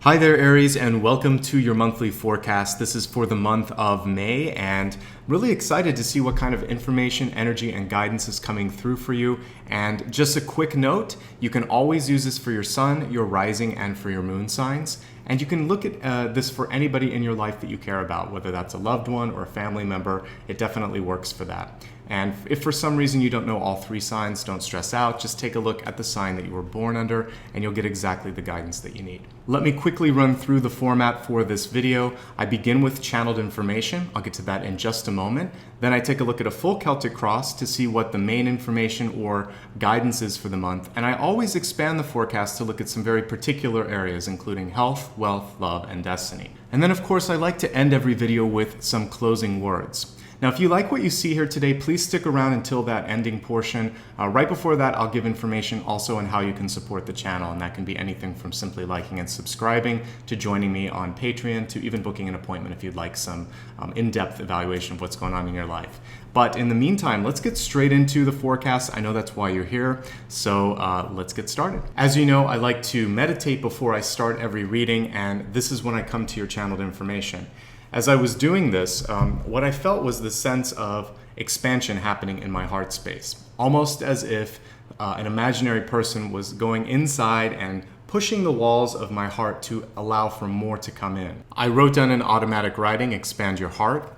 Hi there, Aries, and welcome to your monthly forecast. This is for the month of May, and really excited to see what kind of information, energy, and guidance is coming through for you. And just a quick note, you can always use this for your sun, your rising, and for your moon signs. And you can look at this for anybody in your life that you care about, whether that's a loved one or a family member. It definitely works for that. And if for some reason you don't know all three signs, don't stress out. Just take a look at the sign that you were born under and you'll get exactly the guidance that you need. Let me quickly run through the format for this video. I begin with channeled information. I'll get to that in just a moment. Then I take a look at a full Celtic Cross to see what the main information or guidance is for the month. And I always expand the forecast to look at some very particular areas, including health, wealth, love, and destiny. And then of course, I like to end every video with some closing words. Now, if you like what you see here today, please stick around until that ending portion. Right before that, I'll give information also on how you can support the channel, and that can be anything from simply liking and subscribing to joining me on Patreon to even booking an appointment if you'd like some in-depth evaluation of what's going on in your life. But in the meantime, let's get straight into the forecast. I know that's why you're here, so let's get started. As you know, I like to meditate before I start every reading, and this is when I come to your channeled information. As I was doing this, what I felt was the sense of expansion happening in my heart space, almost as if an imaginary person was going inside and pushing the walls of my heart to allow for more to come in. I wrote down in automatic writing, expand your heart,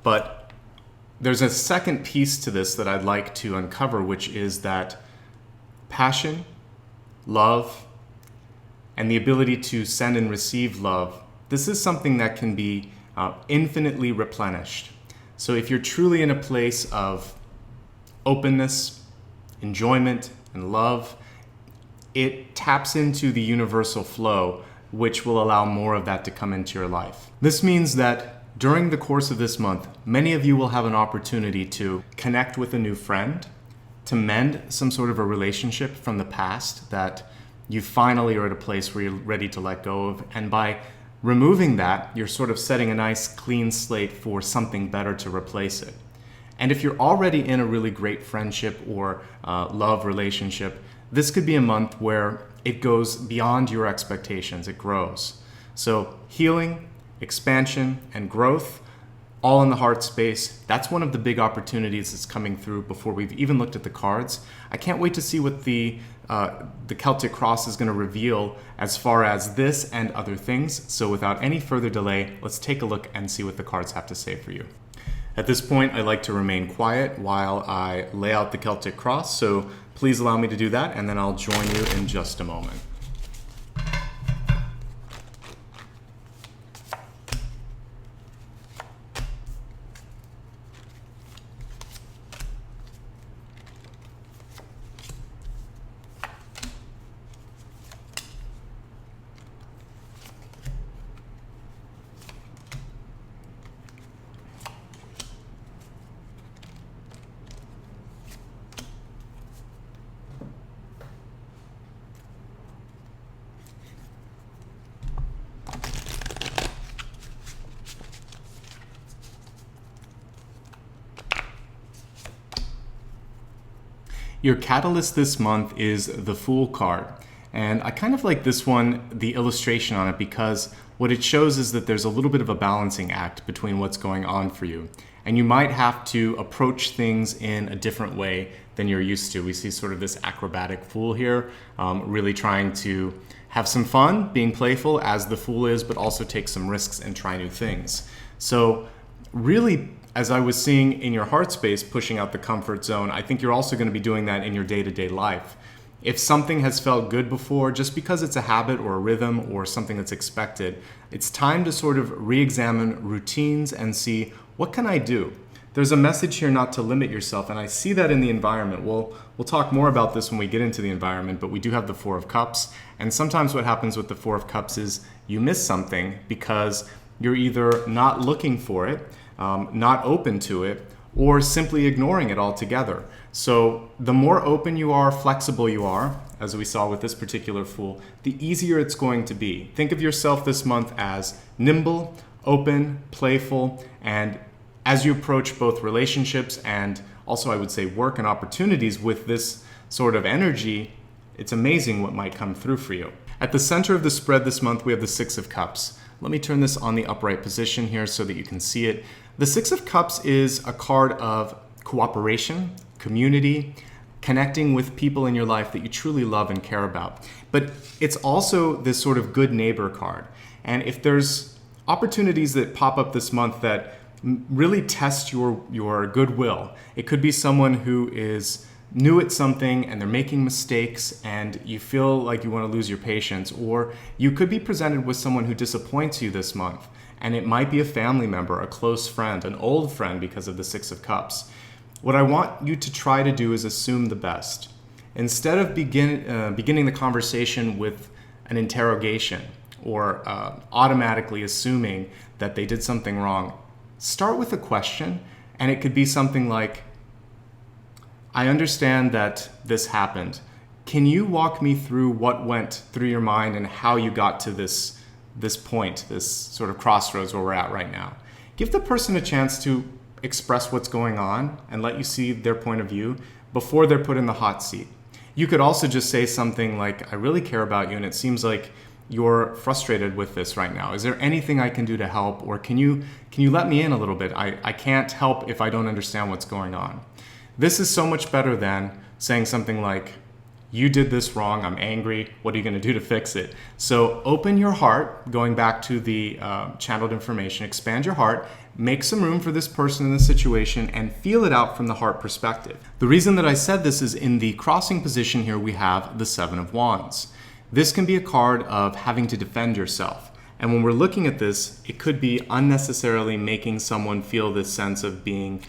but there's a second piece to this that I'd like to uncover, which is that passion, love, and the ability to send and receive love, this is something that can be infinitely replenished. So if you're truly in a place of openness, enjoyment, and love, it taps into the universal flow, which will allow more of that to come into your life. This means that during the course of this month, many of you will have an opportunity to connect with a new friend, to mend some sort of a relationship from the past that you finally are at a place where you're ready to let go of, and by removing that, you're sort of setting a nice clean slate for something better to replace it. And if you're already in a really great friendship or love relationship, this could be a month where it goes beyond your expectations, it grows. So healing, expansion, and growth, all in the heart space. That's one of the big opportunities that's coming through before we've even looked at the cards. I can't wait to see what the Celtic Cross is going to reveal as far as this and other things. So without any further delay, let's take a look and see what the cards have to say for you. At this point, I like to remain quiet while I lay out the Celtic Cross. So please allow me to do that, and then I'll join you in just a moment. Your catalyst this month is the Fool card. And I kind of like this one, the illustration on it, because what it shows is that there's a little bit of a balancing act between what's going on for you. And you might have to approach things in a different way than you're used to. We see sort of this acrobatic Fool here, really trying to have some fun, being playful as the Fool is, but also take some risks and try new things. So really, as I was seeing in your heart space, pushing out the comfort zone, I think you're also going to be doing that in your day-to-day life. If something has felt good before, just because it's a habit or a rhythm or something that's expected, it's time to sort of re-examine routines and see, what can I do? There's a message here not to limit yourself, and I see that in the environment. We'll talk more about this when we get into the environment, but we do have the Four of Cups, and sometimes what happens with the Four of Cups is you miss something because you're either not looking for it, not open to it, or simply ignoring it altogether. So the more open you are, flexible you are, as we saw with this particular Fool, the easier it's going to be. Think of yourself this month as nimble, open, playful, and as you approach both relationships and also I would say work and opportunities with this sort of energy, it's amazing what might come through for you. At the center of the spread this month, we have the Six of Cups. Let me turn this on the upright position here so that you can see it. The Six of Cups is a card of cooperation, community, connecting with people in your life that you truly love and care about. But it's also this sort of good neighbor card. And if there's opportunities that pop up this month that really test your goodwill, it could be someone who is new at something and they're making mistakes and you feel like you want to lose your patience, or you could be presented with someone who disappoints you this month. And it might be a family member, a close friend, an old friend because of the Six of Cups. What I want you to try to do is assume the best. Instead of beginning the conversation with an interrogation or automatically assuming that they did something wrong, start with a question, and it could be something like, I understand that this happened. Can you walk me through what went through your mind and how you got to this point, this sort of crossroads where we're at right now? Give the person a chance to express what's going on and let you see their point of view before they're put in the hot seat. You could also just say something like, I really care about you and it seems like you're frustrated with this right now. Is there anything I can do to help? Or can you let me in a little bit? I can't help if I don't understand what's going on. This is so much better than saying something like, you did this wrong, I'm angry, what are you going to do to fix it? So open your heart, going back to the channeled information, expand your heart, make some room for this person in this situation, and feel it out from the heart perspective. The reason that I said this is in the crossing position here, we have the Seven of Wands. This can be a card of having to defend yourself. And when we're looking at this, it could be unnecessarily making someone feel this sense of being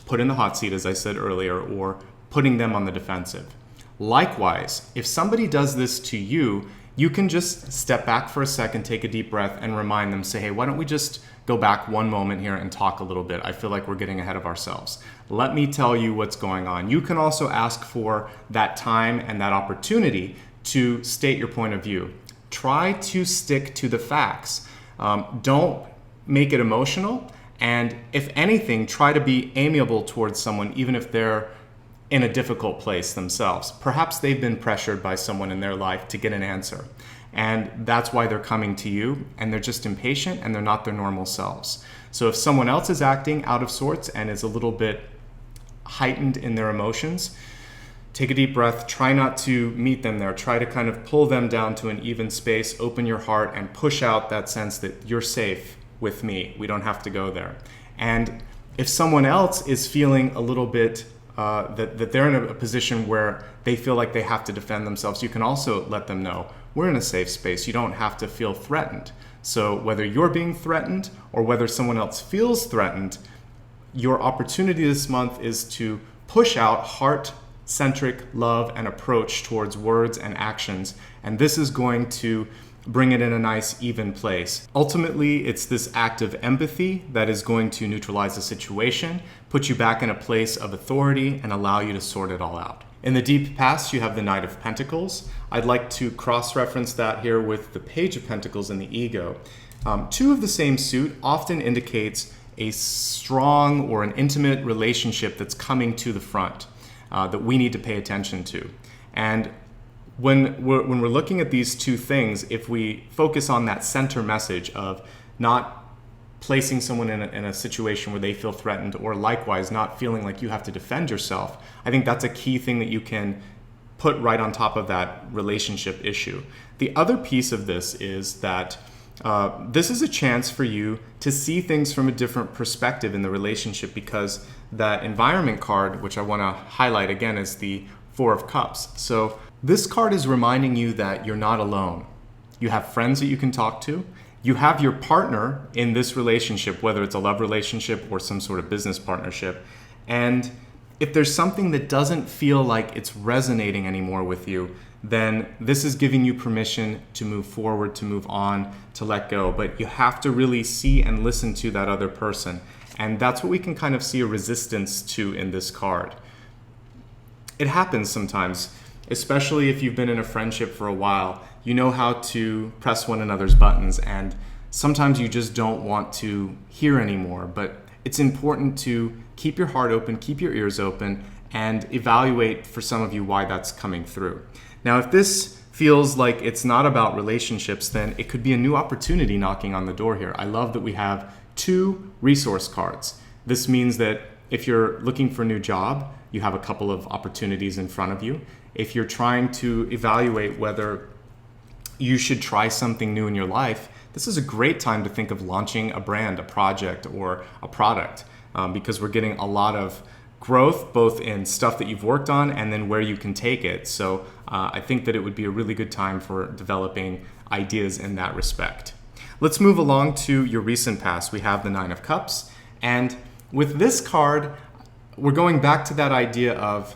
put in the hot seat, as I said earlier, or putting them on the defensive. Likewise, if somebody does this to you, you can just step back for a second, take a deep breath, and remind them, say, hey, why don't we just go back one moment here and talk a little bit? I feel like we're getting ahead of ourselves. Let me tell you what's going on. You can also ask for that time and that opportunity to state your point of view. Try to stick to the facts. Don't make it emotional. And if anything, try to be amiable towards someone, even if they're in a difficult place themselves. Perhaps they've been pressured by someone in their life to get an answer. And that's why they're coming to you, and they're just impatient and they're not their normal selves. So if someone else is acting out of sorts and is a little bit heightened in their emotions, take a deep breath, try not to meet them there. Try to kind of pull them down to an even space, open your heart, and push out that sense that you're safe with me. We don't have to go there. And if someone else is feeling a little bit that they're in a position where they feel like they have to defend themselves, you can also let them know, we're in a safe space. You don't have to feel threatened. So whether you're being threatened or whether someone else feels threatened, your opportunity this month is to push out heart-centric love and approach towards words and actions. And this is going to bring it in a nice, even place. Ultimately, it's this act of empathy that is going to neutralize the situation, put you back in a place of authority, and allow you to sort it all out. In the deep past, you have the Knight of Pentacles. I'd like to cross-reference that here with the Page of Pentacles and the Ego. Two of the same suit often indicates a strong or an intimate relationship that's coming to the front that we need to pay attention to. And when we're looking at these two things, if we focus on that center message of not placing someone in a situation where they feel threatened, or likewise not feeling like you have to defend yourself, I think that's a key thing that you can put right on top of that relationship issue. The other piece of this is that this is a chance for you to see things from a different perspective in the relationship, because that environment card, which I want to highlight again, is the Four of Cups. So this card is reminding you that you're not alone. You have friends that you can talk to. You have your partner in this relationship, whether it's a love relationship or some sort of business partnership. And if there's something that doesn't feel like it's resonating anymore with you, then this is giving you permission to move forward, to move on, to let go. But you have to really see and listen to that other person. And that's what we can kind of see a resistance to in this card. It happens sometimes, especially if you've been in a friendship for a while. You know how to press one another's buttons, and sometimes you just don't want to hear anymore. But it's important to keep your heart open, keep your ears open, and evaluate for some of you why that's coming through. Now, if this feels like it's not about relationships, then it could be a new opportunity knocking on the door here. I love that we have 2 resource cards. This means that if you're looking for a new job, you have a couple of opportunities in front of you. If you're trying to evaluate whether you should try something new in your life, this is a great time to think of launching a brand, a project, or a product, because we're getting a lot of growth both in stuff that you've worked on and then where you can take it. So I think that it would be a really good time for developing ideas in that respect. Let's move along to your recent past. We have the 9 of Cups, and with this card, we're going back to that idea of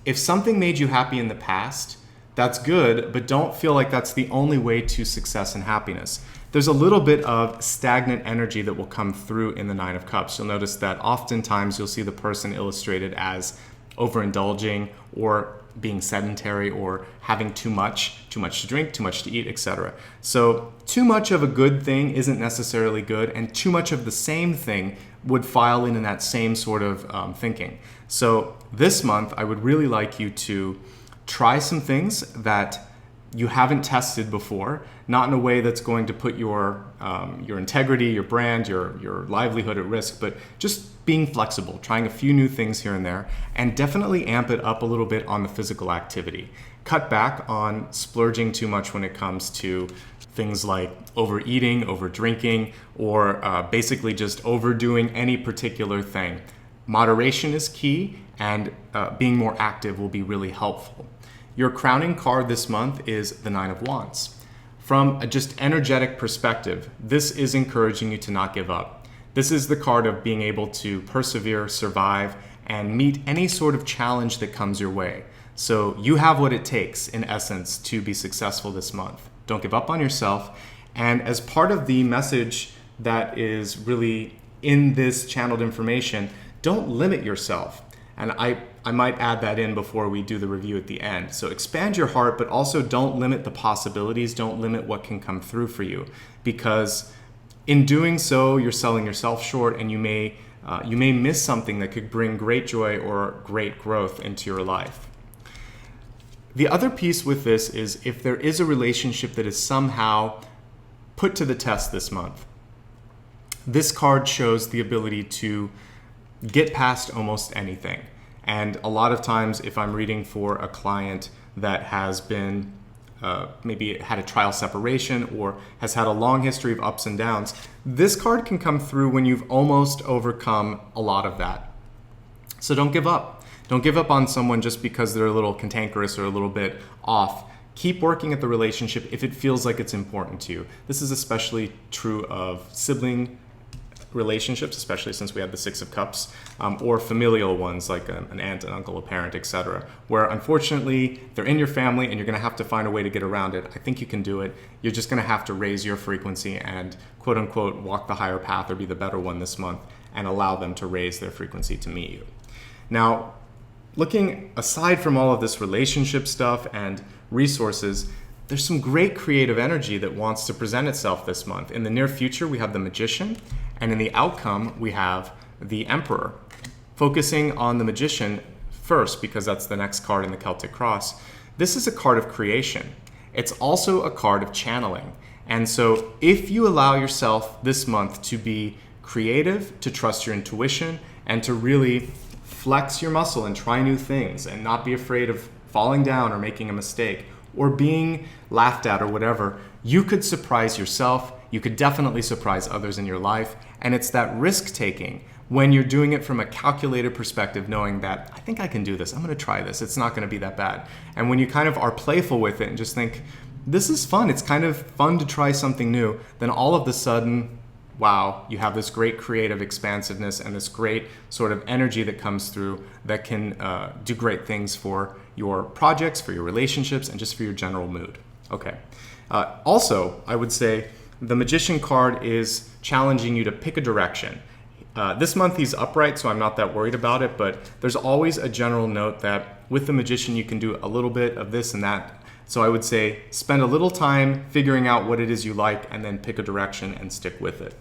if something made you happy in the past, that's good, but don't feel like that's the only way to success and happiness. There's a little bit of stagnant energy that will come through in the 9 of Cups. You'll notice that oftentimes you'll see the person illustrated as overindulging or being sedentary or having too much to drink, too much to eat, etc. So too much of a good thing isn't necessarily good, and too much of the same thing would file in that same sort of thinking. So this month, I would really like you to try some things that you haven't tested before, not in a way that's going to put your integrity, your brand, your livelihood at risk, but just being flexible, trying a few new things here and there, and definitely amp it up a little bit on the physical activity. Cut back on splurging too much when it comes to things like overeating, over drinking, or basically just overdoing any particular thing. Moderation is key, and being more active will be really helpful. Your crowning card this month is the 9 of Wands. From a just energetic perspective, this is encouraging you to not give up. This is the card of being able to persevere, survive, and meet any sort of challenge that comes your way. So you have what it takes, in essence, to be successful this month. Don't give up on yourself. And as part of the message that is really in this channeled information, don't limit yourself. And I might add that in before we do the review at the end. So expand your heart, but also don't limit the possibilities. Don't limit what can come through for you, because in doing so, you're selling yourself short, and you may miss something that could bring great joy or great growth into your life. The other piece with this is if there is a relationship that is somehow put to the test this month, this card shows the ability to get past almost anything. And a lot of times, if I'm reading for a client that has been maybe had a trial separation or has had a long history of ups and downs, this card can come through when you've almost overcome a lot of that. So don't give up. Don't give up on someone just because they're a little cantankerous or a little bit off. Keep working at the relationship if it feels like it's important to you. This is especially true of sibling relationships, especially since we have the 6 of Cups, or familial ones like an aunt, an uncle, a parent, etc., where unfortunately they're in your family and you're going to have to find a way to get around it. I think you can do it. You're just going to have to raise your frequency and quote unquote walk the higher path or be the better one this month, and allow them to raise their frequency to meet you. Now, looking aside from all of this relationship stuff and resources, there's some great creative energy that wants to present itself this month. In the near future, we have the Magician, and in the outcome, we have the Emperor. Focusing on the Magician first, because that's the next card in the Celtic Cross, this is a card of creation. It's also a card of channeling. And so if you allow yourself this month to be creative, to trust your intuition, and to really flex your muscle and try new things and not be afraid of falling down or making a mistake or being laughed at or whatever, you could surprise yourself. You could definitely surprise others in your life. And it's that risk taking when you're doing it from a calculated perspective, knowing that I think I can do this. I'm going to try this. It's not going to be that bad. And when you kind of are playful with it and just think, this is fun. It's kind of fun to try something new. Then all of a sudden, wow, you have this great creative expansiveness and this great sort of energy that comes through that can do great things for your projects, for your relationships, and just for your general mood. Okay. Also, I would say the Magician card is challenging you to pick a direction. This month he's upright, so I'm not that worried about it, but there's always a general note that with the Magician you can do a little bit of this and that. So I would say spend a little time figuring out what it is you like and then pick a direction and stick with it.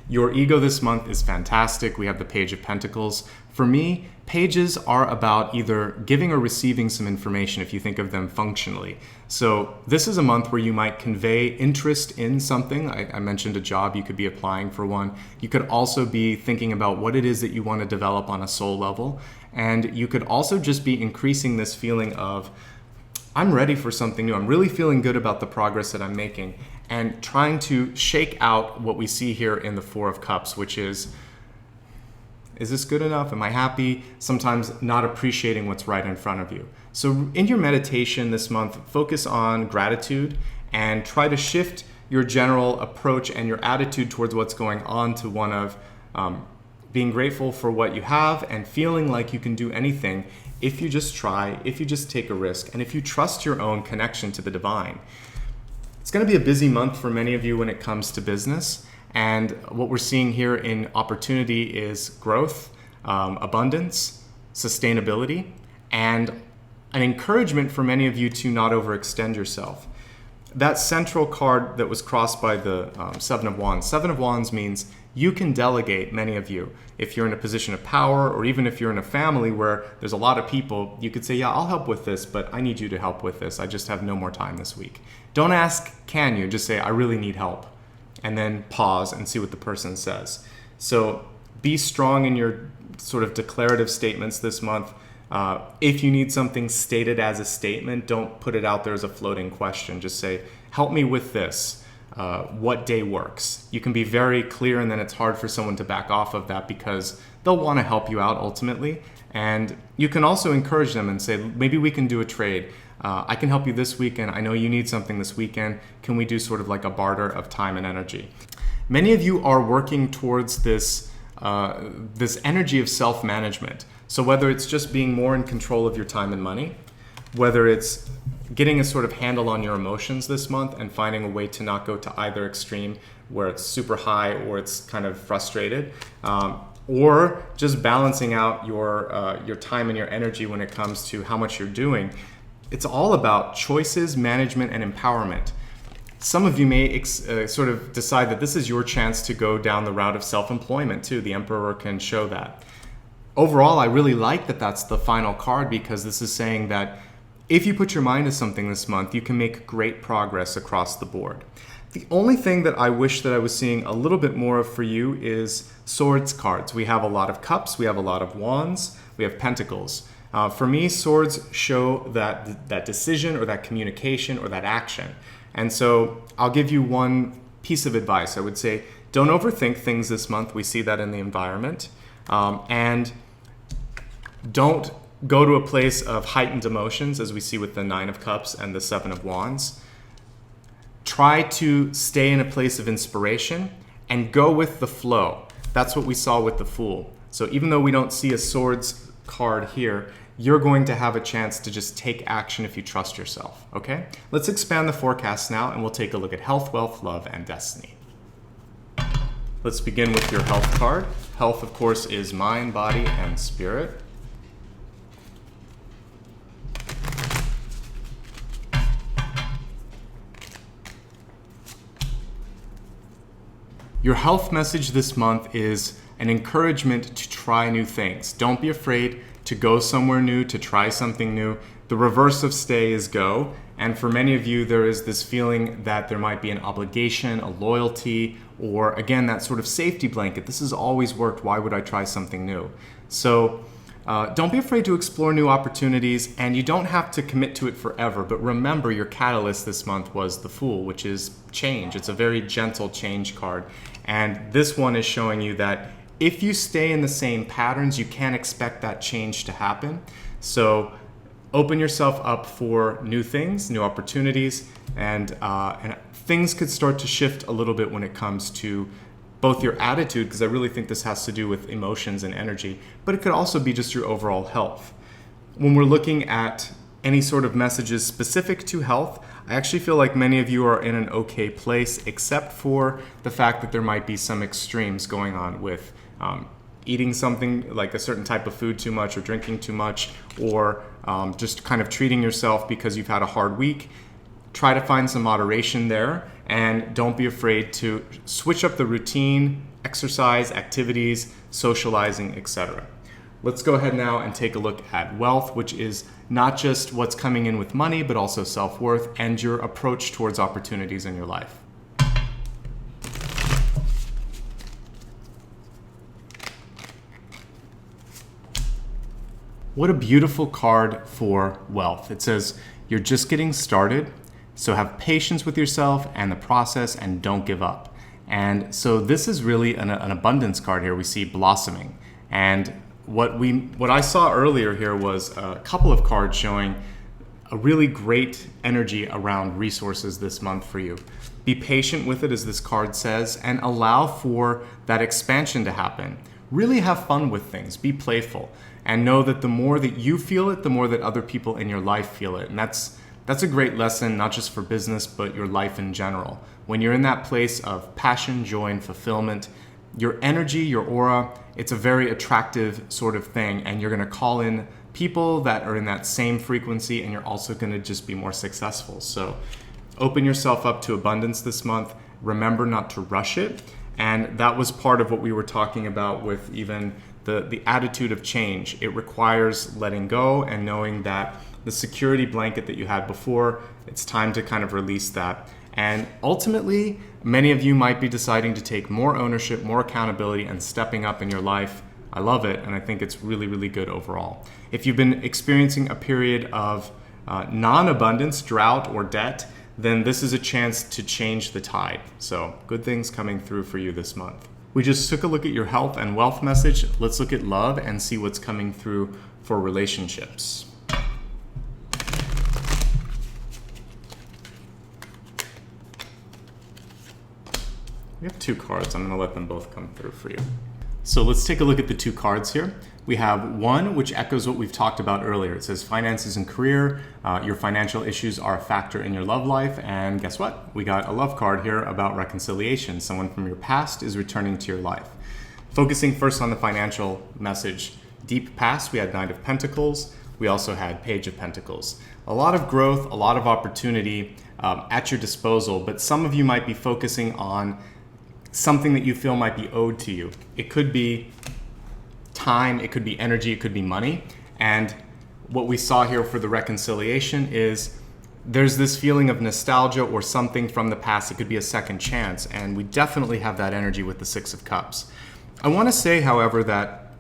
Your ego this month is fantastic. We have the Page of Pentacles. For me, pages are about either giving or receiving some information if you think of them functionally. So this is a month where you might convey interest in something. I mentioned a job, you could be applying for one. You could also be thinking about what it is that you want to develop on a soul level. And you could also just be increasing this feeling of, I'm ready for something new. I'm really feeling good about the progress that I'm making, and trying to shake out what we see here in the Four of Cups, which is this good enough? Am I happy? Sometimes not appreciating what's right in front of you. So in your meditation this month, focus on gratitude and try to shift your general approach and your attitude towards what's going on to one of being grateful for what you have and feeling like you can do anything if you just try, if you just take a risk, and if you trust your own connection to the divine. It's going to be a busy month for many of you when it comes to business. And what we're seeing here in opportunity is growth, abundance, sustainability, and an encouragement for many of you to not overextend yourself. That central card that was crossed by the Seven of Wands. Seven of Wands means you can delegate, many of you. If you're in a position of power, or even if you're in a family where there's a lot of people, you could say, yeah, I'll help with this, but I need you to help with this. I just have no more time this week. Don't ask, can you? Just say, I really need help. And then pause and see what the person says. So be strong in your sort of declarative statements this month. If you need something stated as a statement, don't put it out there as a floating question. Just say, help me with this. What day works? You can be very clear, and then it's hard for someone to back off of that because they'll want to help you out ultimately. And you can also encourage them and say, maybe we can do a trade. I can help you this weekend. I know you need something this weekend. Can we do sort of like a barter of time and energy? Many of you are working towards this energy of self-management. So whether it's just being more in control of your time and money, whether it's getting a sort of handle on your emotions this month and finding a way to not go to either extreme where it's super high or it's kind of frustrated, or just balancing out your time and your energy when it comes to how much you're doing. It's all about choices, management, and empowerment. Some of you may sort of decide that this is your chance to go down the route of self-employment too. The Emperor can show that. Overall, I really like that that's the final card, because this is saying that if you put your mind to something this month, you can make great progress across the board. The only thing that I wish that I was seeing a little bit more of for you is swords cards. We have a lot of cups, we have a lot of wands, we have pentacles. For me, swords show that decision or that communication or that action. And so I'll give you one piece of advice. I would say, don't overthink things this month. We see that in the environment. And don't go to a place of heightened emotions, as we see with the Nine of Cups and the Seven of Wands. Try to stay in a place of inspiration and go with the flow. That's what we saw with the Fool. So even though we don't see a swords card here, you're going to have a chance to just take action if you trust yourself, okay? Let's expand the forecast now, and we'll take a look at health, wealth, love, and destiny. Let's begin with your health card. Health, of course, is mind, body, and spirit. Your health message this month is an encouragement to try new things. Don't be afraid to go somewhere new, to try something new. The reverse of stay is go. And for many of you, there is this feeling that there might be an obligation, a loyalty, or again, that sort of safety blanket. This has always worked. Why would I try something new? So don't be afraid to explore new opportunities, and you don't have to commit to it forever. But remember, your catalyst this month was the Fool, which is change. It's a very gentle change card. And this one is showing you that if you stay in the same patterns, you can't expect that change to happen. So open yourself up for new things, new opportunities, and things could start to shift a little bit when it comes to both your attitude, because I really think this has to do with emotions and energy, but it could also be just your overall health. When we're looking at any sort of messages specific to health, I actually feel like many of you are in an okay place, except for the fact that there might be some extremes going on with eating something like a certain type of food too much, or drinking too much, or just kind of treating yourself because you've had a hard week. Try to find some moderation there, and don't be afraid to switch up the routine, exercise, activities, socializing, etc. Let's go ahead now and take a look at wealth, which is not just what's coming in with money, but also self-worth and your approach towards opportunities in your life. What a beautiful card for wealth. It says, you're just getting started, so have patience with yourself and the process and don't give up. And so this is really an abundance card here. We see blossoming. And what I saw earlier here was a couple of cards showing a really great energy around resources this month for you. Be patient with it, as this card says, and allow for that expansion to happen. Really have fun with things. Be playful. And know that the more that you feel it, the more that other people in your life feel it. And that's a great lesson, not just for business, but your life in general. When you're in that place of passion, joy, and fulfillment, your energy, your aura, it's a very attractive sort of thing. And you're gonna call in people that are in that same frequency, and you're also gonna just be more successful. So open yourself up to abundance this month. Remember not to rush it. And that was part of what we were talking about with even the attitude of change. It requires letting go and knowing that the security blanket that you had before, it's time to kind of release that. And ultimately, many of you might be deciding to take more ownership, more accountability, and stepping up in your life. I love it, and I think it's really, really good overall. If you've been experiencing a period of non-abundance, drought, or debt, then this is a chance to change the tide. So good things coming through for you this month. We just took a look at your health and wealth message. Let's look at love and see what's coming through for relationships. We have two cards. I'm going to let them both come through for you. So let's take a look at the two cards here. We have one which echoes what we've talked about earlier. It says finances and career. Your financial issues are a factor in your love life. And guess what? We got a love card here about reconciliation. Someone from your past is returning to your life. Focusing first on the financial message. Deep past, we had Knight of Pentacles. We also had Page of Pentacles. A lot of growth, a lot of opportunity at your disposal, but some of you might be focusing on something that you feel might be owed to you. It could be time, it could be energy, it could be money. And what we saw here for the reconciliation is there's this feeling of nostalgia or something from the past. It could be a second chance. And we definitely have that energy with the Six of Cups. I want to say, however, that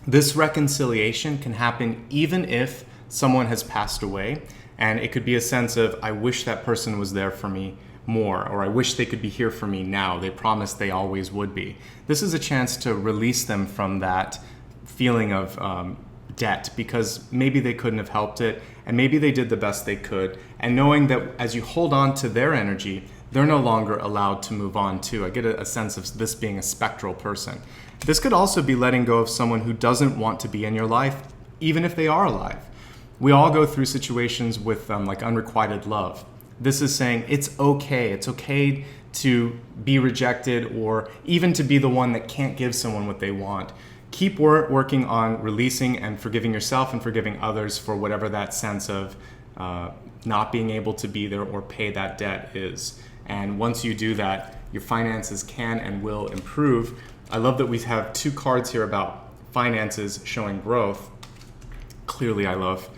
this reconciliation can happen even if someone has passed away. And it could be a sense of, I wish that person was there for me more, or I wish they could be here for me now. They promised they always would be. This is a chance to release them from that feeling of debt, because maybe they couldn't have helped it, and maybe they did the best they could. And knowing that as you hold on to their energy, they're no longer allowed to move on too. I get a sense of this being a spectral person. This could also be letting go of someone who doesn't want to be in your life, even if they are alive. We all go through situations with like unrequited love. This is saying it's okay to be rejected, or even to be the one that can't give someone what they want. Keep working on releasing and forgiving yourself and forgiving others for whatever that sense of not being able to be there or pay that debt is. And once you do that, your finances can and will improve. I love that we have two cards here about finances showing growth. Clearly, I love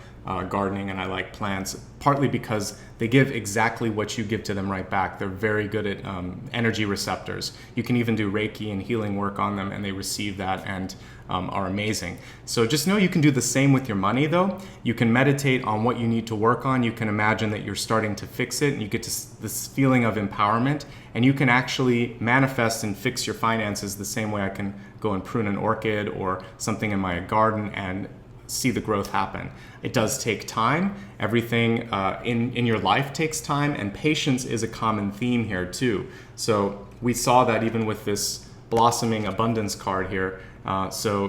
gardening and I like plants, partly because they give exactly what you give to them right back. They're very good at energy receptors. You can even do Reiki and healing work on them, and they receive that and are amazing. So just know you can do the same with your money, though. You can meditate on what you need to work on. You can imagine that you're starting to fix it, and you get to this feeling of empowerment, and you can actually manifest and fix your finances the same way I can go and prune an orchid or something in my garden and see the growth happen. It does take time. Everything in your life takes time, and patience is a common theme here too. So we saw that even with this blossoming abundance card here. So,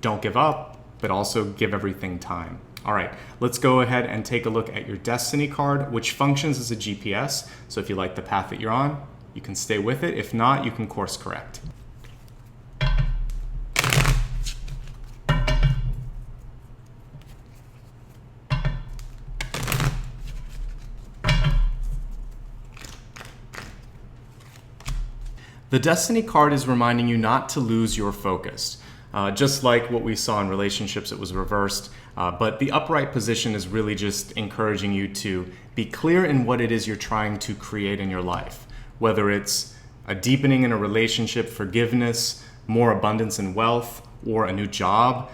don't give up, but also give everything time. All right, let's go ahead and take a look at your destiny card, which functions as a GPS. So if you like the path that you're on, you can stay with it. If not, you can course correct. The Destiny card is reminding you not to lose your focus. Just like what we saw in relationships, it was reversed. But the upright position is really just encouraging you to be clear in what it is you're trying to create in your life. Whether it's a deepening in a relationship, forgiveness, more abundance and wealth, or a new job.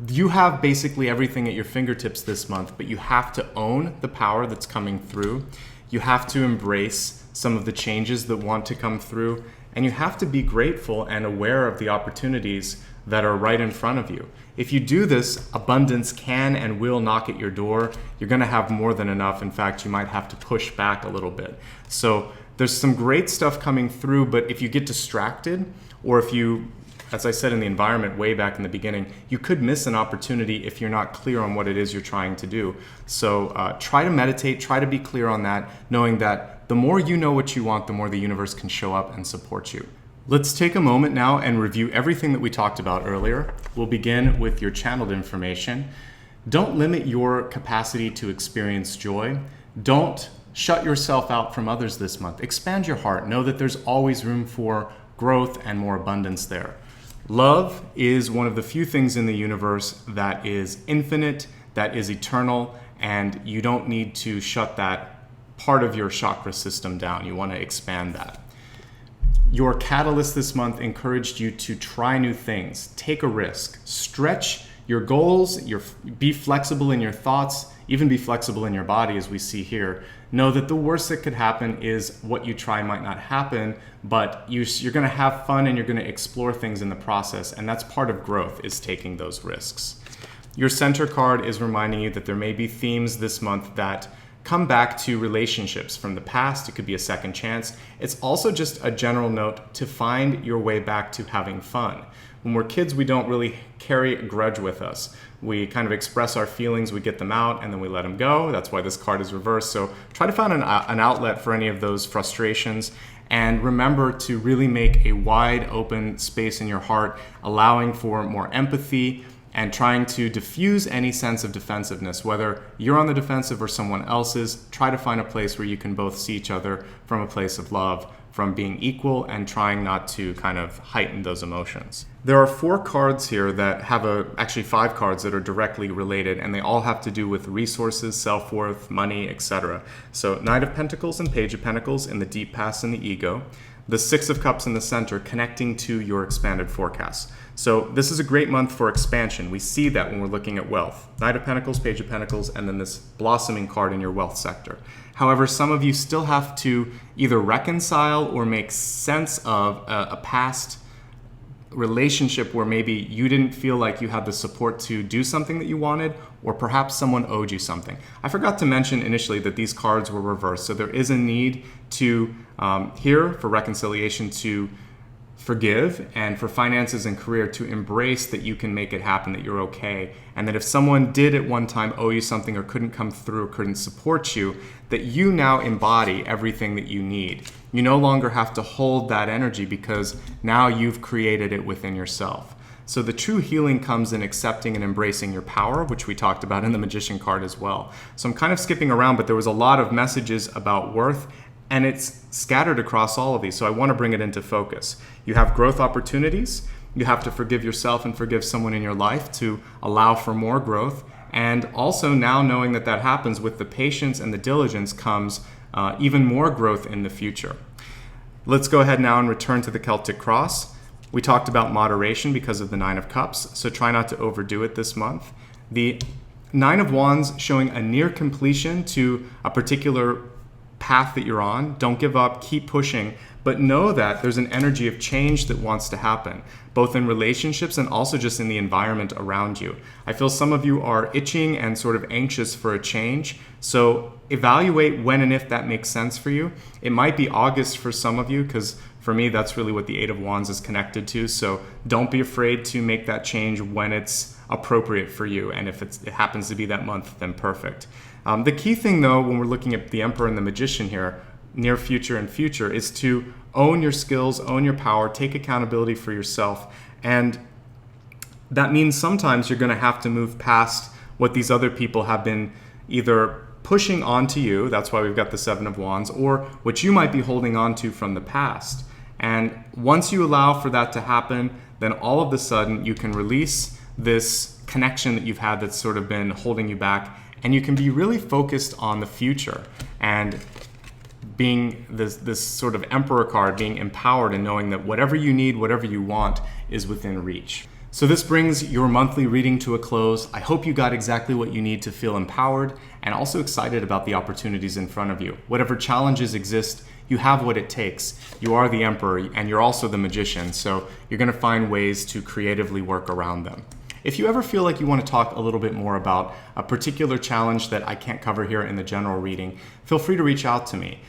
You have basically everything at your fingertips this month, but you have to own the power that's coming through. You have to embrace some of the changes that want to come through, and you have to be grateful and aware of the opportunities that are right in front of you. If you do this, abundance can and will knock at your door. You're going to have more than enough. In fact, you might have to push back a little bit. So there's some great stuff coming through, but if you get distracted, or if you, as I said in the environment way back in the beginning, you could miss an opportunity if you're not clear on what it is you're trying to do. So try to meditate, try to be clear on that, knowing that the more you know what you want, the more the universe can show up and support you. Let's take a moment now and review everything that we talked about earlier. We'll begin with your channeled information. Don't limit your capacity to experience joy. Don't shut yourself out from others this month. Expand your heart. Know that there's always room for growth and more abundance there. Love is one of the few things in the universe that is infinite, that is eternal, and you don't need to shut that part of your chakra system down. You want to expand that. Your catalyst this month encouraged you to try new things, take a risk, stretch your goals, be flexible in your thoughts, even be flexible in your body, as we see here. Know that the worst that could happen is what you try might not happen, but you're going to have fun and you're going to explore things in the process, and that's part of growth, is taking those risks. Your center card is reminding you that there may be themes this month that come back to relationships from the past. It could be a second chance. It's also just a general note to find your way back to having fun. When we're kids, we don't really carry a grudge with us. We kind of express our feelings, we get them out, and then we let them go. That's why this card is reversed. So try to find an outlet for any of those frustrations. And remember to really make a wide open space in your heart, allowing for more empathy, and trying to diffuse any sense of defensiveness. Whether you're on the defensive or someone else is, try to find a place where you can both see each other from a place of love, from being equal, and trying not to kind of heighten those emotions. There are 4 cards here that have actually 5 cards that are directly related, and they all have to do with resources, self-worth, money, etc. So Knight of Pentacles and Page of Pentacles in the deep past and the ego. The 6 of Cups in the center, connecting to your expanded forecast. So this is a great month for expansion. We see that when we're looking at wealth. Knight of Pentacles, Page of Pentacles, and then this blossoming card in your wealth sector. However, some of you still have to either reconcile or make sense of a past relationship where maybe you didn't feel like you had the support to do something that you wanted, or perhaps someone owed you something. I forgot to mention initially that these cards were reversed, so there is a need to, here for reconciliation, to forgive, and for finances and career to embrace that you can make it happen, that you're okay, and that if someone did at one time owe you something or couldn't come through or couldn't support you, that you now embody everything that you need. You no longer have to hold that energy because now you've created it within yourself. So the true healing comes in accepting and embracing your power, which we talked about in the Magician card as well. So I'm kind of skipping around, but there was a lot of messages about worth, and it's scattered across all of these, so I want to bring it into focus. You have growth opportunities. You have to forgive yourself and forgive someone in your life to allow for more growth. And also now knowing that that happens with the patience and the diligence comes even more growth in the future. Let's go ahead now and return to the Celtic Cross. We talked about moderation because of the 9 of Cups, so try not to overdo it this month. The 9 of Wands showing a near completion to a particular path that you're on. Don't give up, keep pushing, but know that there's an energy of change that wants to happen, both in relationships and also just in the environment around you. I feel some of you are itching and sort of anxious for a change, so evaluate when and if that makes sense for you. It might be August for some of you, because for me, that's really what the 8 of Wands is connected to, so don't be afraid to make that change when it's appropriate for you, and if it happens to be that month, then perfect. The key thing, though, when we're looking at the Emperor and the Magician here, near future and future, is to own your skills, own your power, take accountability for yourself. And that means sometimes you're going to have to move past what these other people have been either pushing onto you, that's why we've got the 7 of Wands, or what you might be holding on to from the past. And once you allow for that to happen, then all of a sudden you can release this connection that you've had that's sort of been holding you back, and you can be really focused on the future and being this sort of emperor card, being empowered and knowing that whatever you need, whatever you want is within reach. So this brings your monthly reading to a close. I hope you got exactly what you need to feel empowered and also excited about the opportunities in front of you. Whatever challenges exist, you have what it takes. You are the emperor and you're also the magician, so you're going to find ways to creatively work around them. If you ever feel like you want to talk a little bit more about a particular challenge that I can't cover here in the general reading, feel free to reach out to me.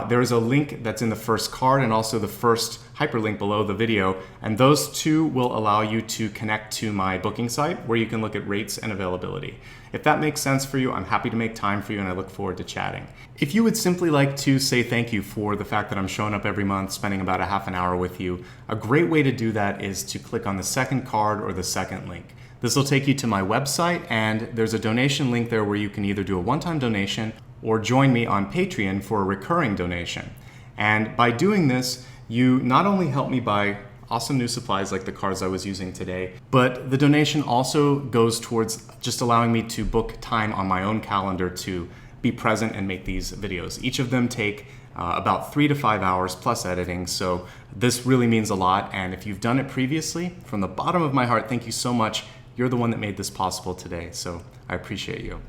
There is a link that's in the first card and also the first hyperlink below the video, and those two will allow you to connect to my booking site where you can look at rates and availability. If that makes sense for you, I'm happy to make time for you and I look forward to chatting. If you would simply like to say thank you for the fact that I'm showing up every month, spending about a half an hour with you, a great way to do that is to click on the second card or the second link. This will take you to my website, and there's a donation link there where you can either do a one-time donation or join me on Patreon for a recurring donation. And by doing this, you not only help me buy awesome new supplies like the cards I was using today, but the donation also goes towards just allowing me to book time on my own calendar to be present and make these videos. Each of them take about 3 to 5 hours plus editing, so this really means a lot. And if you've done it previously, from the bottom of my heart, thank you so much. You're the one that made this possible today, so I appreciate you.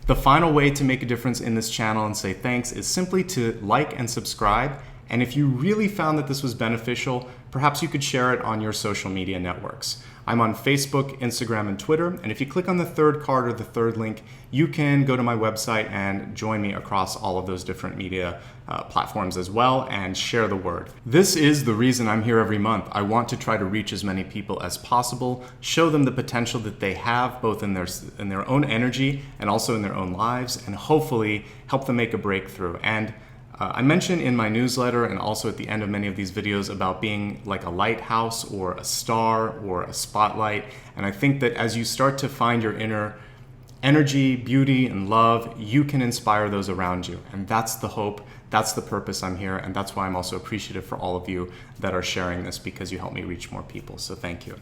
The final way to make a difference in this channel and say thanks is simply to like and subscribe. And if you really found that this was beneficial, perhaps you could share it on your social media networks. I'm on Facebook, Instagram, and Twitter. And if you click on the third card or the third link, you can go to my website and join me across all of those different media platforms as well and share the word. This is the reason I'm here every month. I want to try to reach as many people as possible, show them the potential that they have both in their own energy and also in their own lives, and hopefully help them make a breakthrough. And I mentioned in my newsletter and also at the end of many of these videos about being like a lighthouse or a star or a spotlight. And I think that as you start to find your inner energy, beauty, and love, you can inspire those around you. And that's the hope, that's the purpose I'm here, and that's why I'm also appreciative for all of you that are sharing this, because you help me reach more people. So thank you.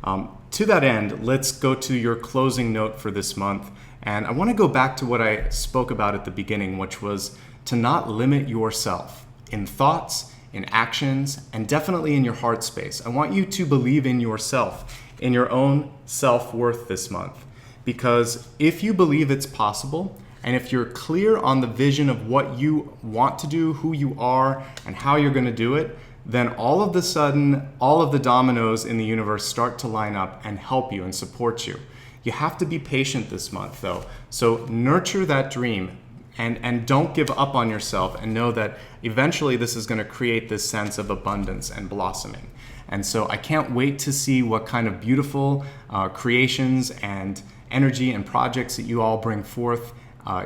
To that end, let's go to your closing note for this month. And I want to go back to what I spoke about at the beginning, which was to not limit yourself in thoughts, in actions, and definitely in your heart space. I want you to believe in yourself, in your own self-worth this month. Because if you believe it's possible, and if you're clear on the vision of what you want to do, who you are, and how you're going to do it, then all of a sudden, all of the dominoes in the universe start to line up and help you and support you. You have to be patient this month, though. So nurture that dream. And don't give up on yourself, and know that eventually this is going to create this sense of abundance and blossoming. And so I can't wait to see what kind of beautiful creations and energy and projects that you all bring forth.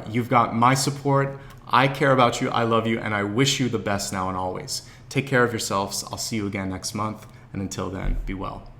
You've got my support. I care about you. I love you. And I wish you the best now and always. Take care of yourselves. I'll see you again next month. And until then, be well.